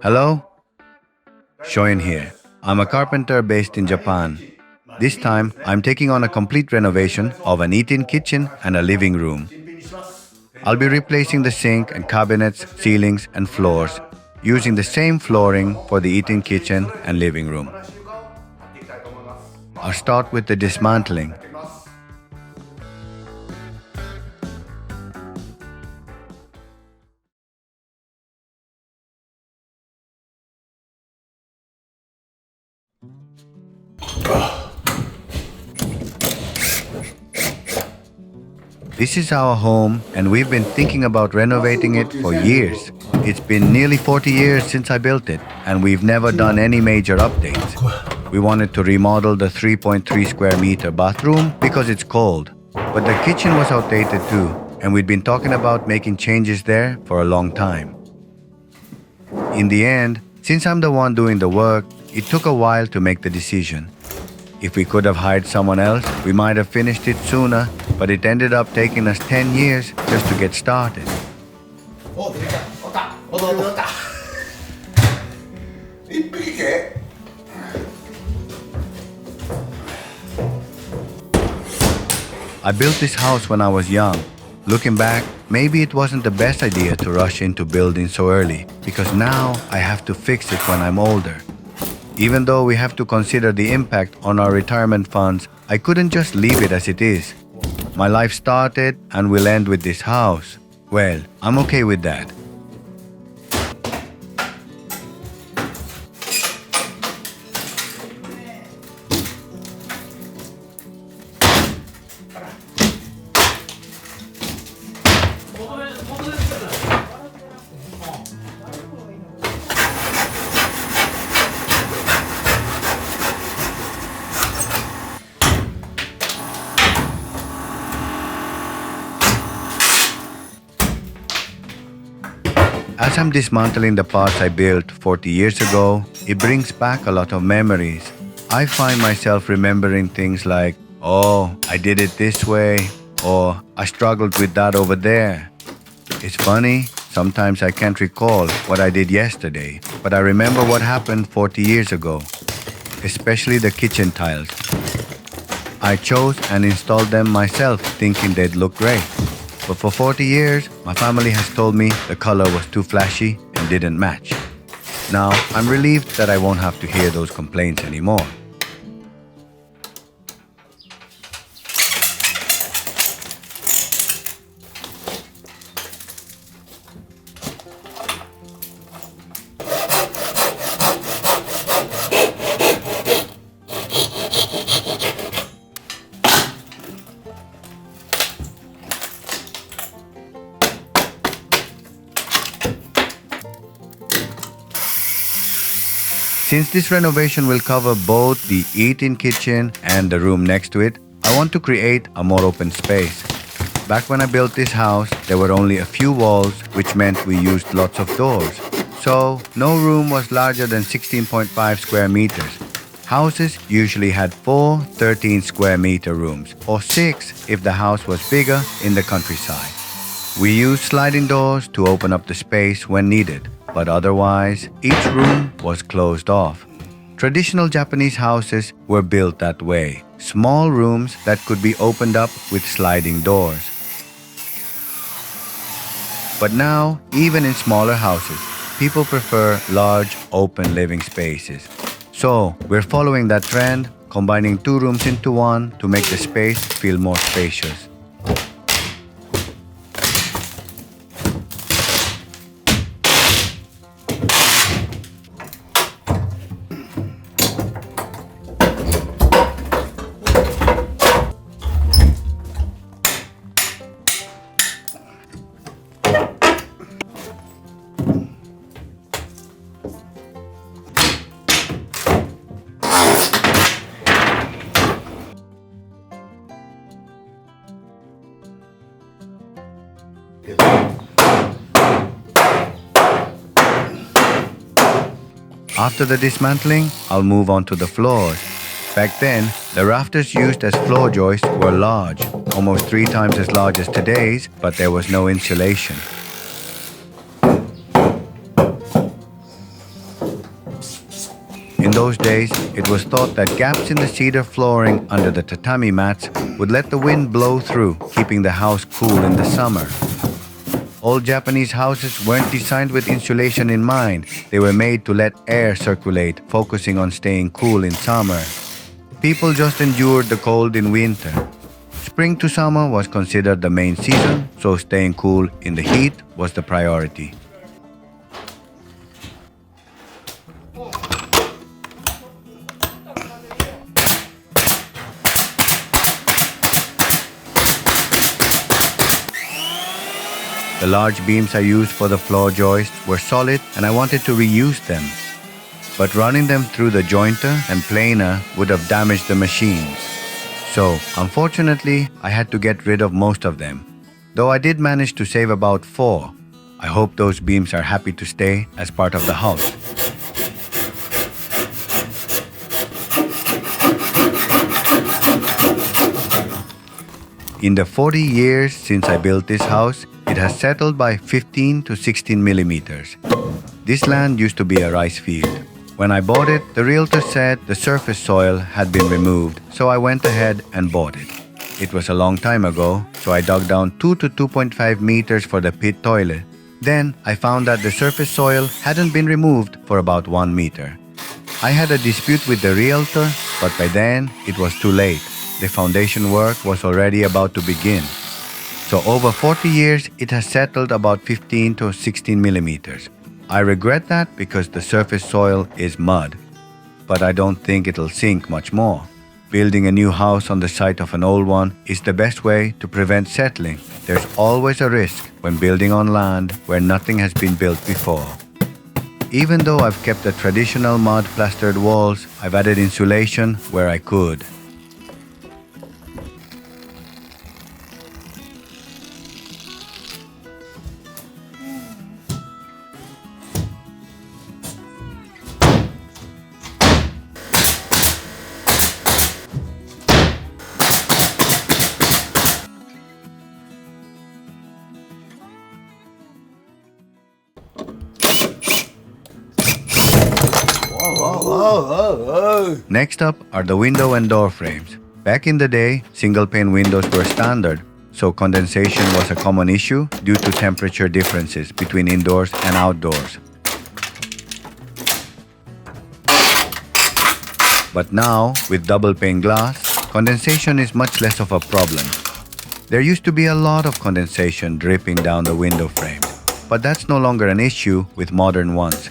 Hello, Shoyan here. I'm a carpenter based in Japan. This time, I'm taking on a complete renovation of an eat-in kitchen and a living room. I'll be replacing the sink and cabinets, ceilings, and floors using the same flooring for the eat-in kitchen and living room. I'll start with the dismantling. This is our home, and we've been thinking about renovating it for years. It's been nearly 40 years since I built it, and we've never done any major updates. We wanted to remodel the 3.3 square meter bathroom because it's cold. But the kitchen was outdated too, and we'd been talking about making changes there for a long time. In the end, since I'm the one doing the work, it took a while to make the decision. If we could have hired someone else, we might have finished it sooner, but it ended up taking us 10 years just to get started. I built this house when I was young. Looking back, maybe it wasn't the best idea to rush into building so early, because now I have to fix it when I'm older. Even though we have to consider the impact on our retirement funds, I couldn't just leave it as it is. My life started and will end with this house. Well, I'm okay with that. As I'm dismantling the parts I built 40 years ago, it brings back a lot of memories. I find myself remembering things like, oh, I did it this way, or I struggled with that over there. It's funny, sometimes I can't recall what I did yesterday, but I remember what happened 40 years ago, especially the kitchen tiles. I chose and installed them myself thinking they'd look great. But for 40 years, my family has told me the color was too flashy and didn't match. Now, I'm relieved that I won't have to hear those complaints anymore. Since this renovation will cover both the eat-in kitchen and the room next to it, I want to create a more open space. Back when I built this house, there were only a few walls, which meant we used lots of doors. So, no room was larger than 16.5 square meters. Houses usually had 4 13 square meter rooms, or 6 if the house was bigger in the countryside. We used sliding doors to open up the space when needed, but otherwise, each room was closed off. Traditional Japanese houses were built that way, small rooms that could be opened up with sliding doors. But now, even in smaller houses, people prefer large, open living spaces. So, we're following that trend, combining 2 rooms into one to make the space feel more spacious. After the dismantling, I'll move on to the floors. Back then, the rafters used as floor joists were large, almost 3 times as large as today's, but there was no insulation. In those days, it was thought that gaps in the cedar flooring under the tatami mats would let the wind blow through, keeping the house cool in the summer. Old Japanese houses weren't designed with insulation in mind. They were made to let air circulate, focusing on staying cool in summer. People just endured the cold in winter. Spring to summer was considered the main season, so staying cool in the heat was the priority. The large beams I used for the floor joists were solid and I wanted to reuse them. But running them through the jointer and planer would have damaged the machines. So, unfortunately, I had to get rid of most of them. Though I did manage to save about 4. I hope those beams are happy to stay as part of the house. In the 40 years since I built this house, it has settled by 15 to 16 millimeters. This land used to be a rice field. When I bought it, the realtor said the surface soil had been removed, so I went ahead and bought it. It was a long time ago, so I dug down 2 to 2.5 meters for the pit toilet. Then I found that the surface soil hadn't been removed for about 1 meter. I had a dispute with the realtor, but by then it was too late. The foundation work was already about to begin. So over 40 years, it has settled about 15 to 16 millimeters. I regret that because the surface soil is mud, but I don't think it'll sink much more. Building a new house on the site of an old one is the best way to prevent settling. There's always a risk when building on land where nothing has been built before. Even though I've kept the traditional mud plastered walls, I've added insulation where I could. Next up are the window and door frames. Back in the day, single-pane windows were standard, so condensation was a common issue due to temperature differences between indoors and outdoors. But now, with double-pane glass, condensation is much less of a problem. There used to be a lot of condensation dripping down the window frames, but that's no longer an issue with modern ones.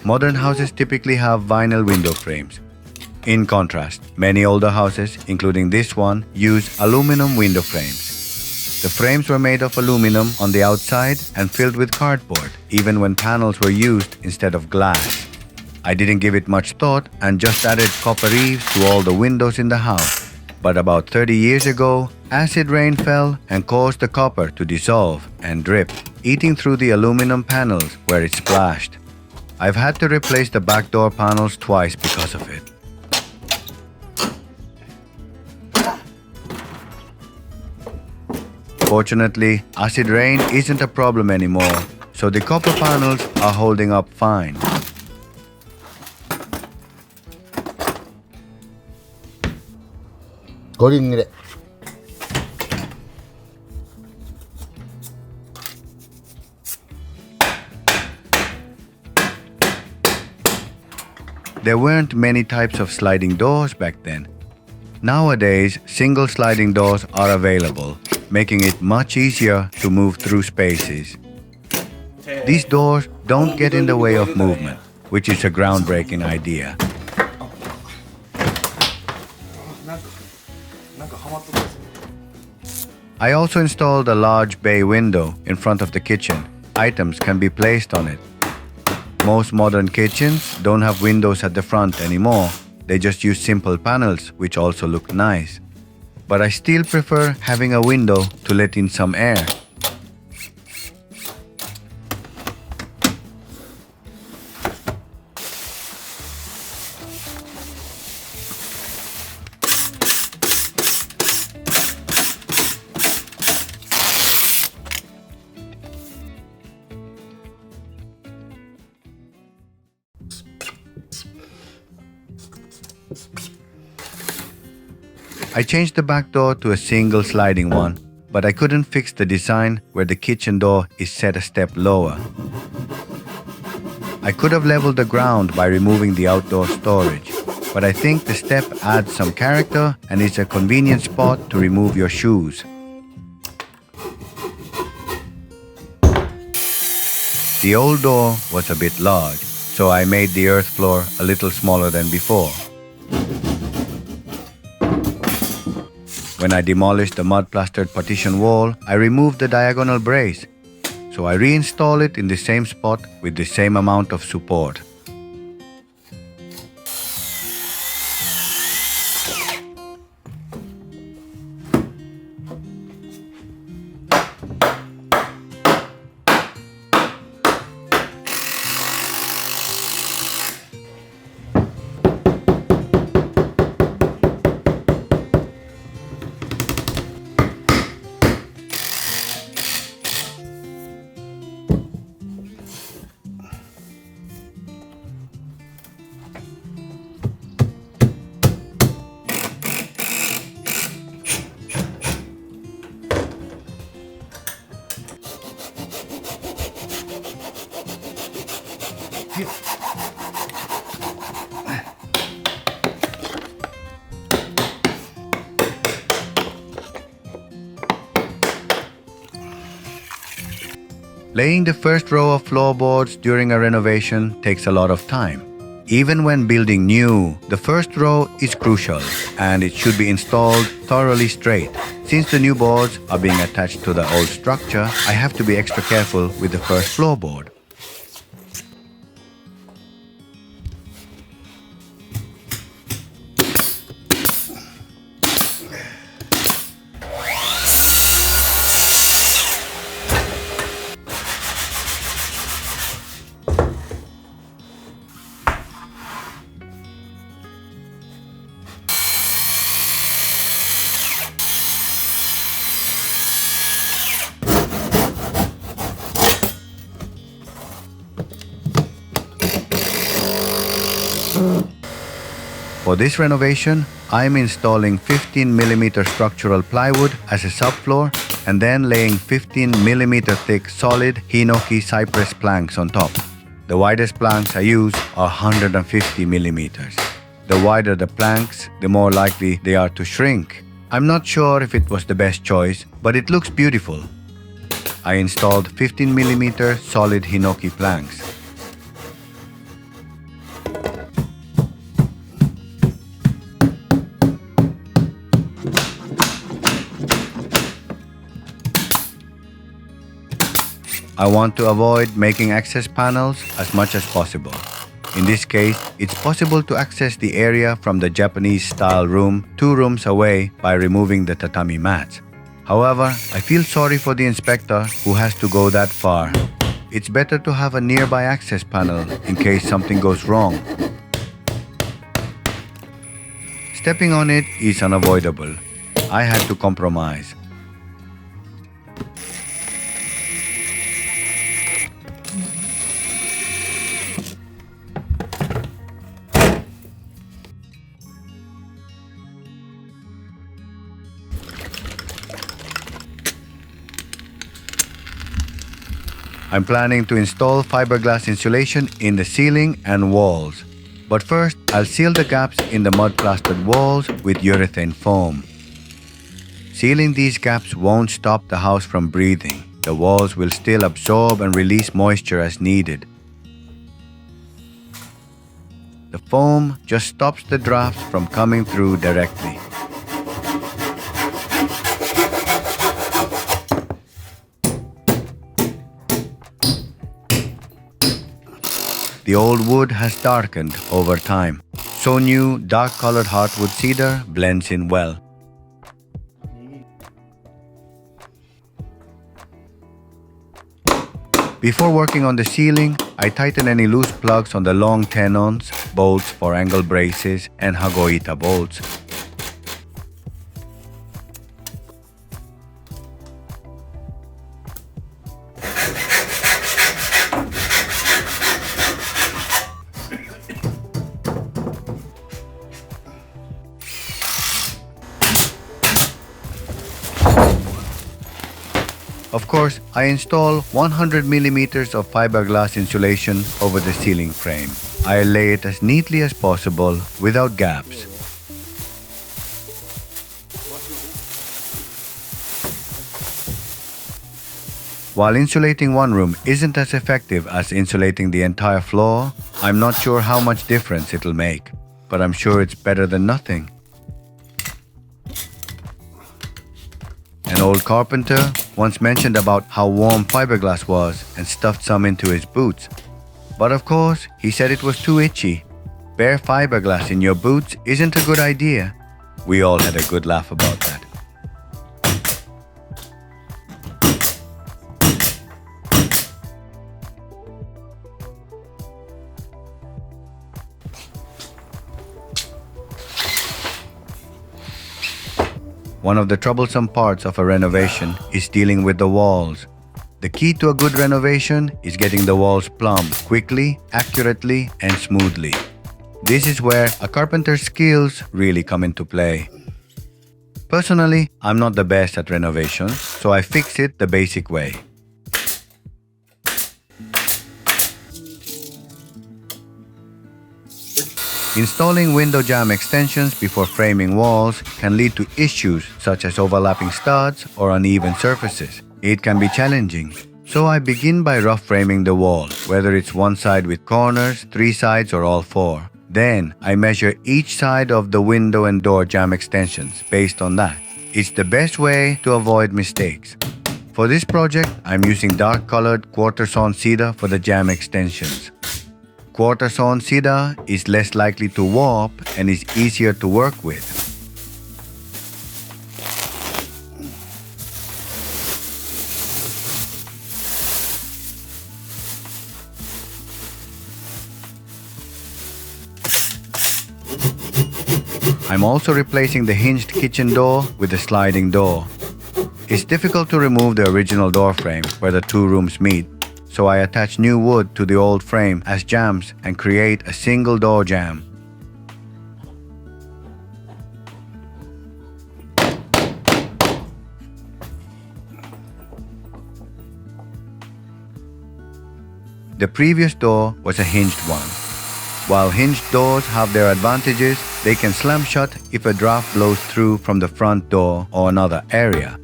Modern houses typically have vinyl window frames. In contrast, many older houses, including this one, use aluminum window frames. The frames were made of aluminum on the outside and filled with cardboard, even when panels were used instead of glass. I didn't give it much thought and just added copper eaves to all the windows in the house. But about 30 years ago, acid rain fell and caused the copper to dissolve and drip, eating through the aluminum panels where it splashed. I've had to replace the back door panels twice because of it. Fortunately, acid rain isn't a problem anymore, so the copper panels are holding up fine. There weren't many types of sliding doors back then. Nowadays, single sliding doors are available, making it much easier to move through spaces. These doors don't get in the way of movement, which is a groundbreaking idea. I also installed a large bay window in front of the kitchen. Items can be placed on it. Most modern kitchens don't have windows at the front anymore. They just use simple panels, which also look nice. But I still prefer having a window to let in some air. I changed the back door to a single sliding one, but I couldn't fix the design where the kitchen door is set a step lower. I could have leveled the ground by removing the outdoor storage, but I think the step adds some character and is a convenient spot to remove your shoes. The old door was a bit large, so I made the earth floor a little smaller than before. When I demolished the mud-plastered partition wall, I removed the diagonal brace, so I reinstall it in the same spot with the same amount of support. Laying the first row of floorboards during a renovation takes a lot of time. Even when building new, the first row is crucial and it should be installed thoroughly straight. Since the new boards are being attached to the old structure, I have to be extra careful with the first floorboard. For this renovation, I am installing 15mm structural plywood as a subfloor and then laying 15mm thick solid hinoki cypress planks on top. The widest planks I use are 150mm. The wider the planks, the more likely they are to shrink. I'm not sure if it was the best choice, but it looks beautiful. I installed 15mm solid hinoki planks. I want to avoid making access panels as much as possible. In this case, it's possible to access the area from the Japanese-style room 2 rooms away by removing the tatami mats. However, I feel sorry for the inspector who has to go that far. It's better to have a nearby access panel in case something goes wrong. Stepping on it is unavoidable. I had to compromise. I'm planning to install fiberglass insulation in the ceiling and walls. But first, I'll seal the gaps in the mud-plastered walls with urethane foam. Sealing these gaps won't stop the house from breathing. The walls will still absorb and release moisture as needed. The foam just stops the drafts from coming through directly. The old wood has darkened over time, so new dark-colored hardwood cedar blends in well. Before working on the ceiling, I tighten any loose plugs on the long tenons, bolts for angle braces, and hagoita bolts. Of course, I install 100 millimeters of fiberglass insulation over the ceiling frame. I lay it as neatly as possible without gaps. While insulating one room isn't as effective as insulating the entire floor, I'm not sure how much difference it'll make, but I'm sure it's better than nothing. An old carpenter once mentioned about how warm fiberglass was and stuffed some into his boots. But of course, he said it was too itchy. Bare fiberglass in your boots isn't a good idea. We all had a good laugh about that. One of the troublesome parts of a renovation is dealing with the walls. The key to a good renovation is getting the walls plumbed quickly, accurately, and smoothly. This is where a carpenter's skills really come into play. Personally, I'm not the best at renovations, so I fix it the basic way. Installing window jamb extensions before framing walls can lead to issues such as overlapping studs or uneven surfaces. It can be challenging. So I begin by rough framing the wall, whether it's one side with corners, 3 sides, or all 4. Then I measure each side of the window and door jamb extensions based on that. It's the best way to avoid mistakes. For this project, I'm using dark colored quarter sawn cedar for the jamb extensions. Quarter sawn cedar is less likely to warp and is easier to work with. I'm also replacing the hinged kitchen door with a sliding door. It's difficult to remove the original door frame where the 2 rooms meet, so I attach new wood to the old frame as jambs and create a single door jamb. The previous door was a hinged one. While hinged doors have their advantages, they can slam shut if a draft blows through from the front door or another area.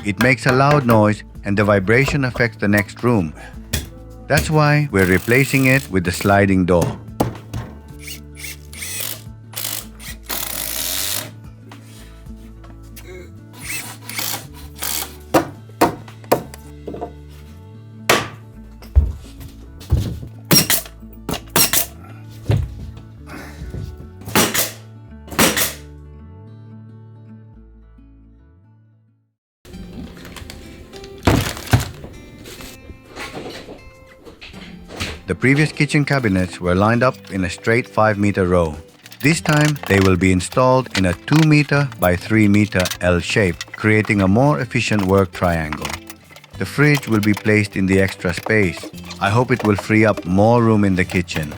It makes a loud noise and the vibration affects the next room. That's why we're replacing it with the sliding door. The previous kitchen cabinets were lined up in a straight 5-meter row. This time, they will be installed in a 2-meter by 3-meter L shape, creating a more efficient work triangle. The fridge will be placed in the extra space. I hope it will free up more room in the kitchen.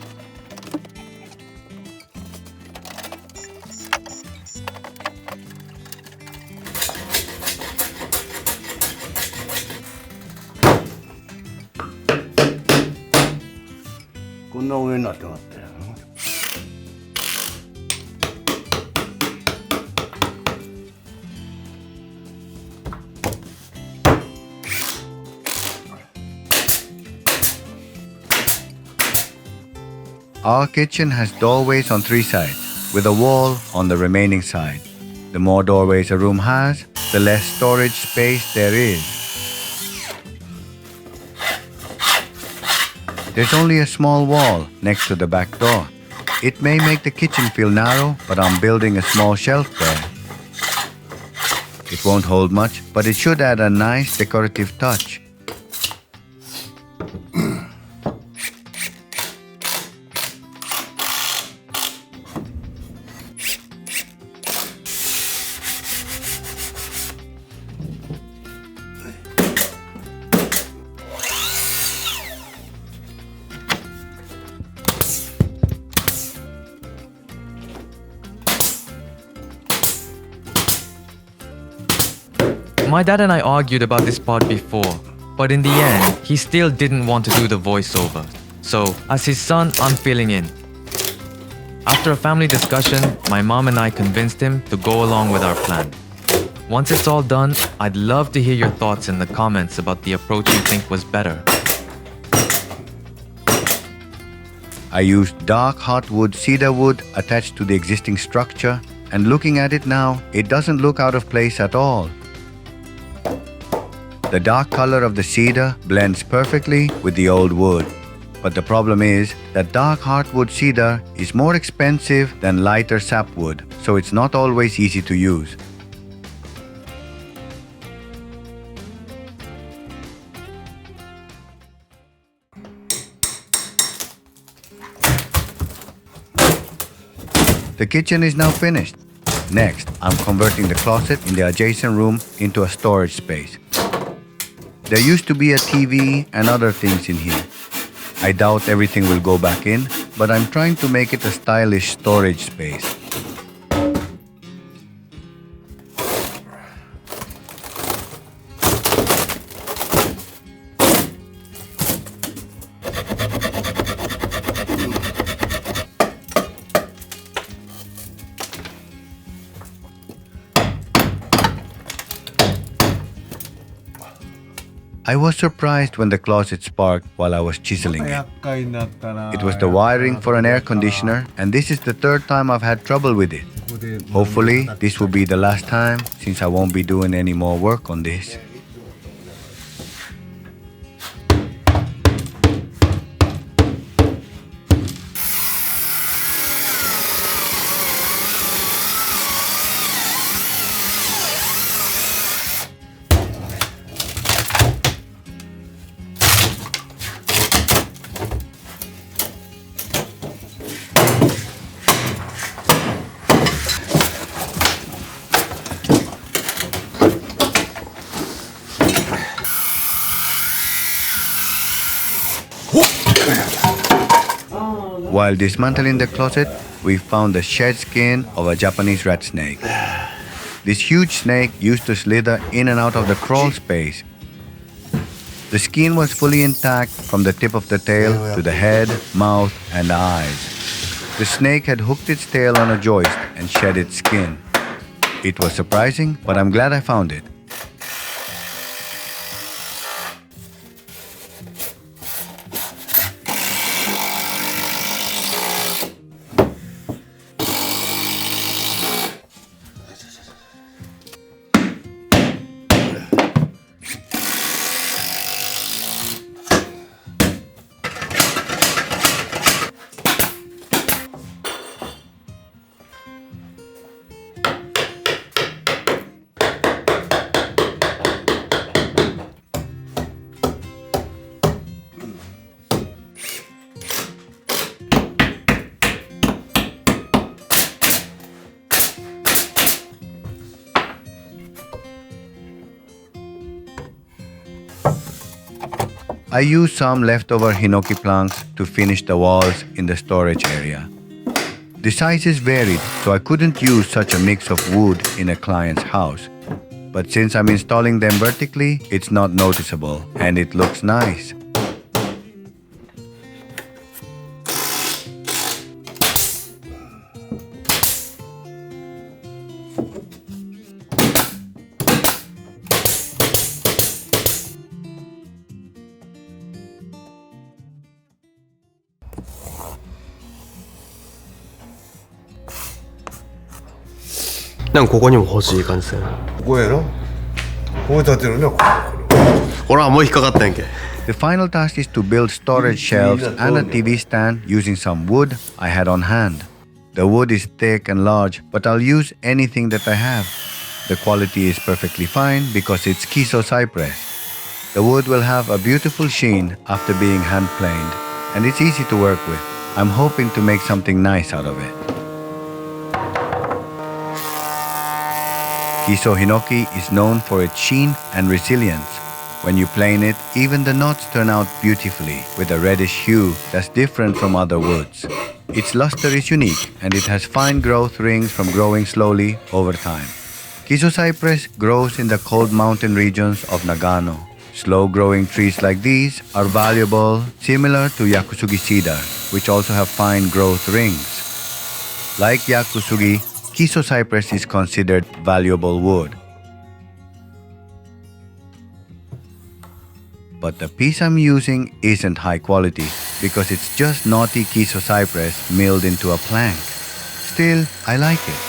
Our kitchen has doorways on 3 sides, with a wall on the remaining side. The more doorways a room has, the less storage space there is. There's only a small wall next to the back door. It may make the kitchen feel narrow, but I'm building a small shelf there. It won't hold much, but it should add a nice decorative touch. My dad and I argued about this part before, but in the end, he still didn't want to do the voiceover. So, as his son, I'm filling in. After a family discussion, my mom and I convinced him to go along with our plan. Once it's all done, I'd love to hear your thoughts in the comments about the approach you think was better. I used dark hardwood cedar wood attached to the existing structure, and looking at it now, it doesn't look out of place at all. The dark color of the cedar blends perfectly with the old wood. But the problem is that dark hardwood cedar is more expensive than lighter sapwood, so it's not always easy to use. The kitchen is now finished. Next, I'm converting the closet in the adjacent room into a storage space. There used to be a TV and other things in here. I doubt everything will go back in, but I'm trying to make it a stylish storage space. I was surprised when the closet sparked while I was chiseling it. It was the wiring for an air conditioner, and this is the third time I've had trouble with it. Hopefully, this will be the last time, since I won't be doing any more work on this. While dismantling the closet, we found the shed skin of a Japanese rat snake. This huge snake used to slither in and out of the crawl space. The skin was fully intact from the tip of the tail to the head, mouth, and eyes. The snake had hooked its tail on a joist and shed its skin. It was surprising, but I'm glad I found it. I used some leftover hinoki planks to finish the walls in the storage area. The sizes varied, so I couldn't use such a mix of wood in a client's house. But since I'm installing them vertically, it's not noticeable and it looks nice. 난ここにも欲しい感じですね。ここやろここ立てるね。ほらもう引っかかったんけ。 The final task is to build storage shelves and a TV stand using some wood I had on hand. The wood is thick and large, but I'll use anything that I have. The quality is perfectly fine because it's Kiso cypress. The wood will have a beautiful sheen after being hand-planed, and it's easy to work with. I'm hoping to make something nice out of it. Kiso hinoki is known for its sheen and resilience. When you plane it, even the knots turn out beautifully with a reddish hue that's different from other woods. Its luster is unique and it has fine growth rings from growing slowly over time. Kiso cypress grows in the cold mountain regions of Nagano. Slow-growing trees like these are valuable, similar to Yakusugi cedar, which also have fine growth rings. Like Yakusugi, Kiso cypress is considered valuable wood. But the piece I'm using isn't high quality because it's just naughty Kiso cypress milled into a plank. Still, I like it.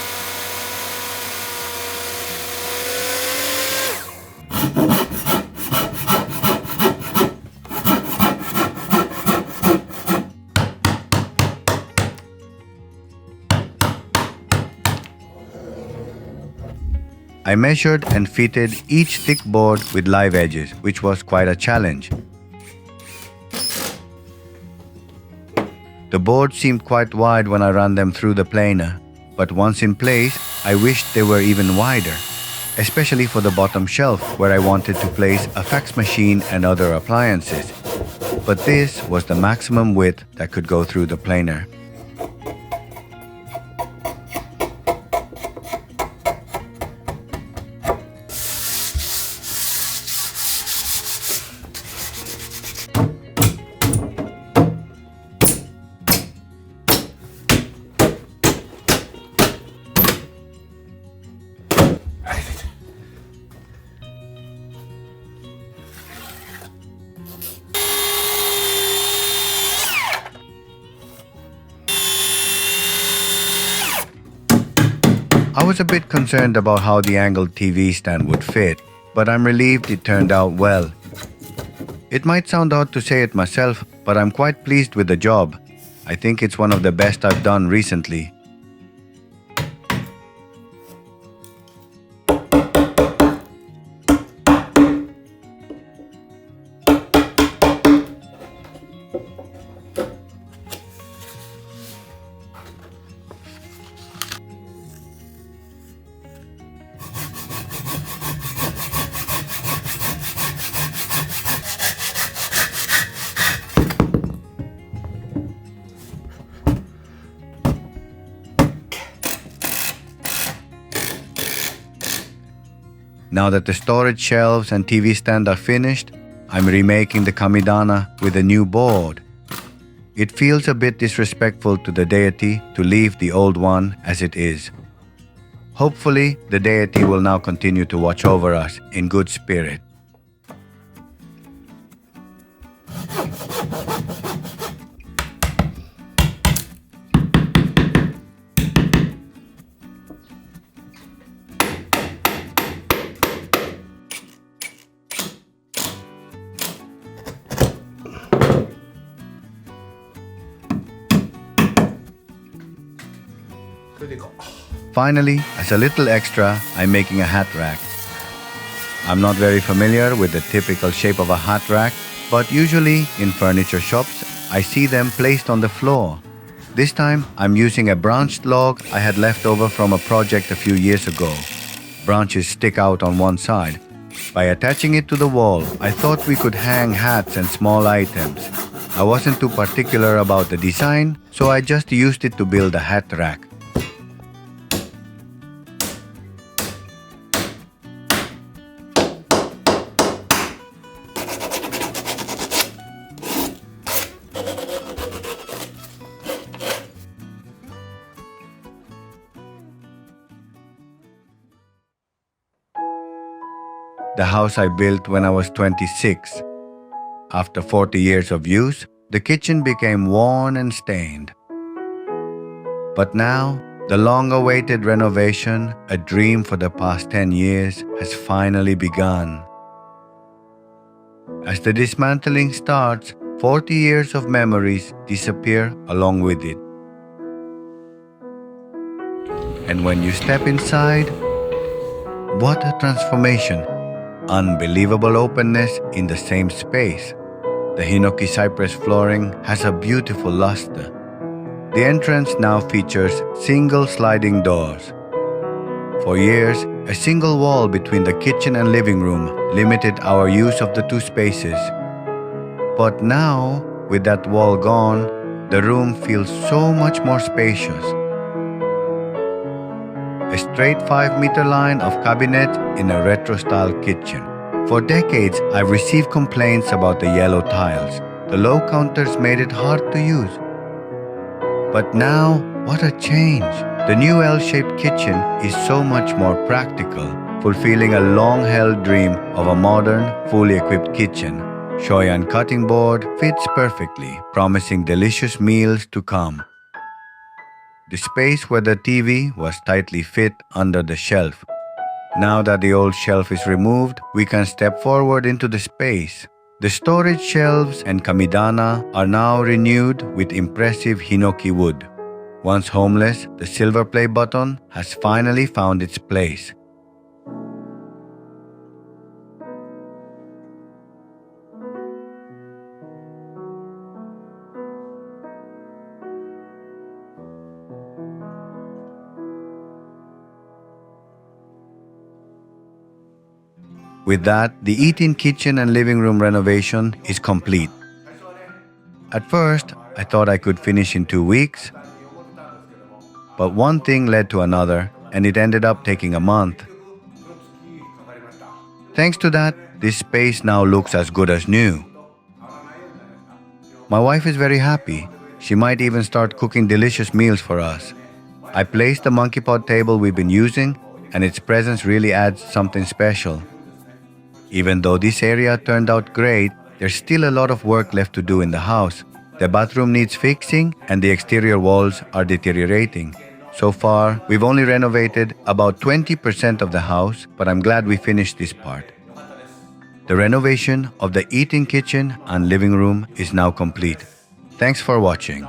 I measured and fitted each thick board with live edges, which was quite a challenge. The boards seemed quite wide when I ran them through the planer, but once in place, I wished they were even wider, especially for the bottom shelf where I wanted to place a fax machine and other appliances. But this was the maximum width that could go through the planer. I was a bit concerned about how the angled TV stand would fit, but I'm relieved it turned out well. It might sound odd to say it myself, but I'm quite pleased with the job. I think it's one of the best I've done recently. Now that the storage shelves and TV stand are finished, I'm remaking the kamidana with a new board. It feels a bit disrespectful to the deity to leave the old one as it is. Hopefully, the deity will now continue to watch over us in good spirit. Finally, as a little extra, I'm making a hat rack. I'm not very familiar with the typical shape of a hat rack, but usually in furniture shops, I see them placed on the floor. This time, I'm using a branched log I had left over from a project a few years ago. Branches stick out on one side. By attaching it to the wall, I thought we could hang hats and small items. I wasn't too particular about the design, so I just used it to build a hat rack. The house I built when I was 26. After 40 years of use, the kitchen became worn and stained. But now, the long-awaited renovation, a dream for the past 10 years, has finally begun. As the dismantling starts, 40 years of memories disappear along with it. And when you step inside, what a transformation! Unbelievable openness in the same space. The Hinoki cypress flooring has a beautiful luster. The entrance now features single sliding doors. For years, a single wall between the kitchen and living room limited our use of the two spaces. But now, with that wall gone, the room feels so much more spacious. A straight 5-meter line of cabinets in a retro-style kitchen. For decades, I've received complaints about the yellow tiles. The low counters made it hard to use. But now, what a change! The new L-shaped kitchen is so much more practical, fulfilling a long-held dream of a modern, fully equipped kitchen. Shoyan cutting board fits perfectly, promising delicious meals to come. The space where the TV was tightly fit under the shelf. Now that the old shelf is removed, we can step forward into the space. The storage shelves and kamidana are now renewed with impressive hinoki wood. Once homeless, the silver play button has finally found its place. With that, the eat-in kitchen and living room renovation is complete. At first, I thought I could finish in 2 weeks, but one thing led to another, and it ended up taking a month. Thanks to that, this space now looks as good as new. My wife is very happy. She might even start cooking delicious meals for us. I placed the monkey pod table we've been using, and its presence really adds something special. Even though this area turned out great, there's still a lot of work left to do in the house. The bathroom needs fixing and the exterior walls are deteriorating. So far, we've only renovated about 20% of the house, but I'm glad we finished this part. The renovation of the eat-in kitchen and living room is now complete. Thanks for watching.